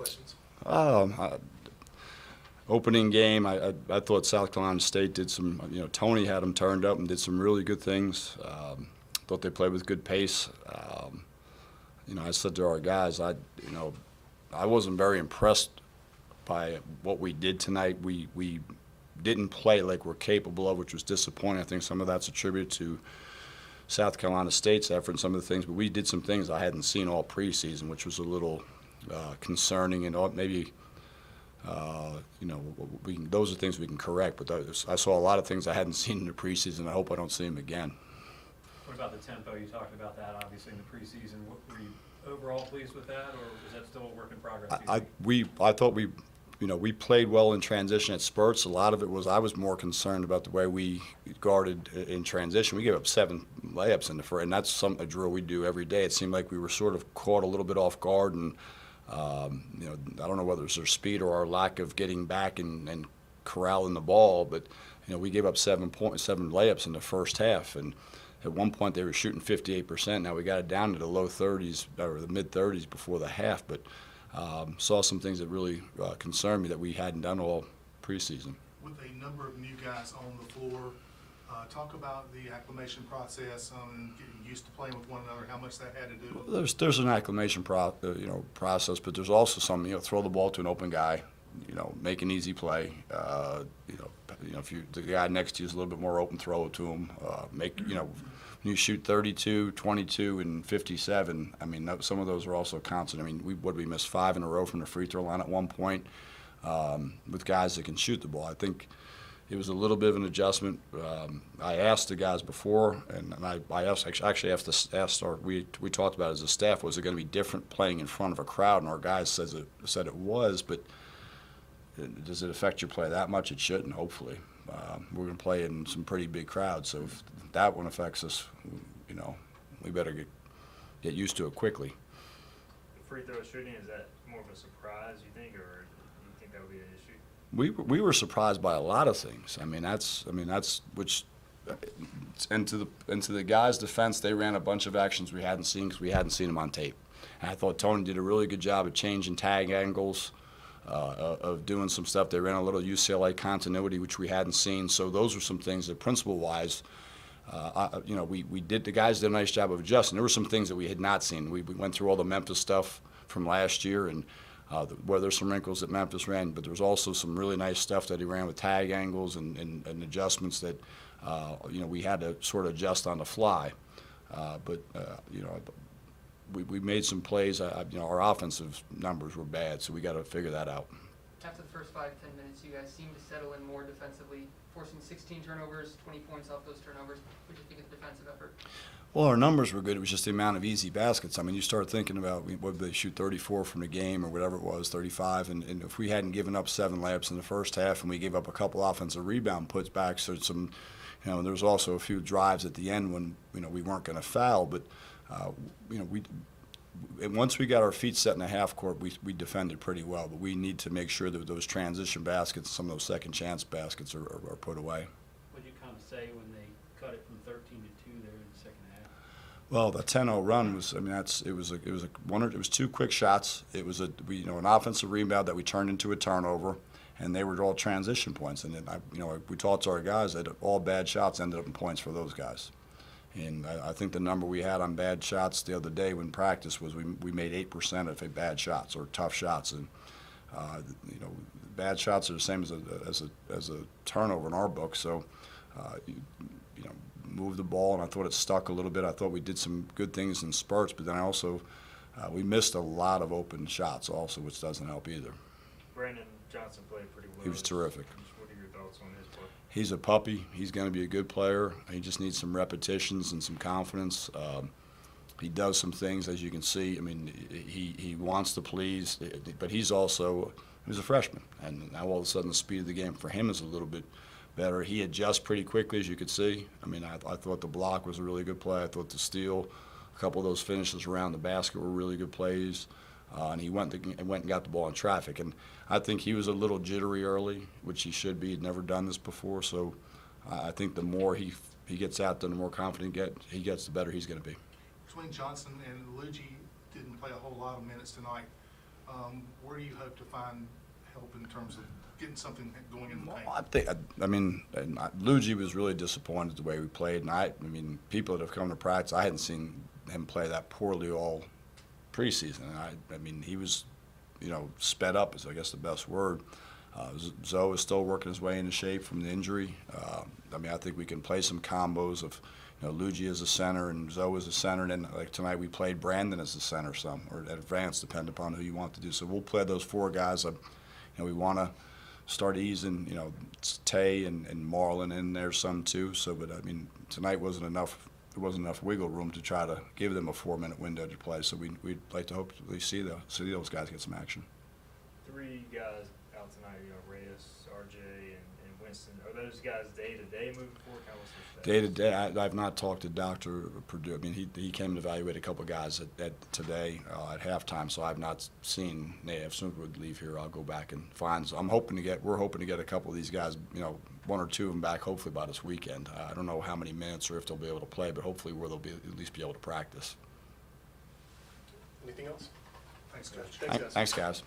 questions. Opening game, I thought South Carolina State did some, Tony had them turned up and did some really good things. Thought they played with good pace. I said to our guys, I wasn't very impressed by what we did tonight. We didn't play like we're capable of, which was disappointing. I think some of that's attributed to South Carolina State's effort and some of the things, but we did some things I hadn't seen all preseason, which was a little concerning, and maybe those are things we can correct. But I saw a lot of things I hadn't seen in the preseason. I hope I don't see them again. What about the tempo? You talked about that obviously in the preseason. Were you overall pleased with that, or was that still a work in progress? I thought we played well in transition at spurts. A lot of it was I was more concerned about the way we guarded in transition. We gave up 7 layups in the first, and that's a drill we do every day. It seemed like we were sort of caught a little bit off guard, and I don't know whether it's our speed or our lack of getting back and corralling the ball, but we gave up 7 layups in the first half, and at one point they were shooting 58%. Now we got it down to the low 30s or the mid 30s before the half, but saw some things that really concerned me that we hadn't done all preseason. With a number of new guys on the floor, talk about the acclimation process and getting used to playing with one another, how much that had to do. Well, there's an acclimation process, but there's also some, throw the ball to an open guy, make an easy play. If the guy next to you is a little bit more open, throw it to him. When you shoot 32, 22, and 57, some of those are also constant. We missed 5 in a row from the free throw line at one point with guys that can shoot the ball. I think it was a little bit of an adjustment. I asked the guys before, and I actually asked we talked about it as a staff, was it going to be different playing in front of a crowd? And our guys said it was, but does it affect your play that much? It shouldn't, hopefully. We're going to play in some pretty big crowds, so if that one affects us, we better get used to it quickly. The free throw shooting, is that more of a surprise, you think, or do you think that would be an issue? We were surprised by a lot of things. That's which into the guys' defense, they ran a bunch of actions we hadn't seen because we hadn't seen them on tape. And I thought Tony did a really good job of changing tag angles, of doing some stuff. They ran a little UCLA continuity, which we hadn't seen. So those were some things that principle-wise, the guys did a nice job of adjusting. There were some things that we had not seen. We went through all the Memphis stuff from last year, and where there's some wrinkles that Memphis ran, but there was also some really nice stuff that he ran with tag angles and adjustments that we had to sort of adjust on the fly. We made some plays. Our offensive numbers were bad, so we got to figure that out. After the first 5-10 minutes, you guys seemed to settle in more defensively, forcing 16 turnovers, 20 points off those turnovers. What did you think of the defensive effort? Well, our numbers were good. It was just the amount of easy baskets. You start thinking about what they shoot 34 from the game or whatever it was, 35, and if we hadn't given up 7 layups in the first half and we gave up a couple offensive rebound putbacks, so some, there was also a few drives at the end when we weren't going to foul, but once we got our feet set in the half court, we defended pretty well. But we need to make sure that those transition baskets, some of those second chance baskets, are put away. What did you kind of say when they cut it from 13 to 2 there in the second half? Well, the 10-0 run was, it was 2 quick shots. It was an offensive rebound that we turned into a turnover, and they were all transition points. And then we talked to our guys that all bad shots ended up in points for those guys. And I think the number we had on bad shots the other day when practice was we made 8% of bad shots or tough shots, and bad shots are the same as a turnover in our book. So moved the ball, and I thought it stuck a little bit. I thought we did some good things in spurts, but then I also we missed a lot of open shots also, which doesn't help either. Brandon Johnson played pretty well. He was terrific. What are your thoughts on his play? He's a puppy. He's going to be a good player. He just needs some repetitions and some confidence. He does some things, as you can see. He wants to please, but he's a freshman, and now all of a sudden the speed of the game for him is a little bit better. He adjusts pretty quickly, as you could see. I thought the block was a really good play. I thought the steal, a couple of those finishes around the basket were really good plays. And he went and got the ball in traffic. And I think he was a little jittery early, which he should be. He'd never done this before. So I think the more he gets out there, the more confident he gets, the better he's going to be. Between Johnson and Luigi didn't play a whole lot of minutes tonight. Where do you hope to find help in terms of getting something going in the paint? I mean, Luigi was really disappointed the way we played, and I mean, people that have come to practice, I hadn't seen him play that poorly all preseason. And I mean, he was, you know, sped up is I guess the best word. Zoe is still working his way into shape from the injury. I mean, I think we can play some combos of, you know, Luigi as a center and Zoe as a center, and then like tonight we played Brandon as a center some, or at advance, depending upon who you want to do. So we'll play those four guys. You know, we want to start easing, you know, Tay and Marlon in there some too. So, but I mean, tonight wasn't enough. There wasn't enough wiggle room to try to give them a 4-minute window to play. So we'd like to hopefully see those guys get some action. 3 guys out tonight, you know, Reyes, RJ, and Winston. Are those guys day-to-day moving forward? Kind of what's their status? Day-to-day, I've not talked to Dr. Purdue. I mean, he came and evaluated a couple of guys at today at halftime, so I've not seen Nate. As soon as we leave here, I'll go back and find. So we're hoping to get a couple of these guys, you know, 1 or 2 of them back hopefully by this weekend. I don't know how many minutes or if they'll be able to play, but hopefully where they'll be at least be able to practice. Anything else? Thanks, Coach. Thanks, guys. Thanks, guys.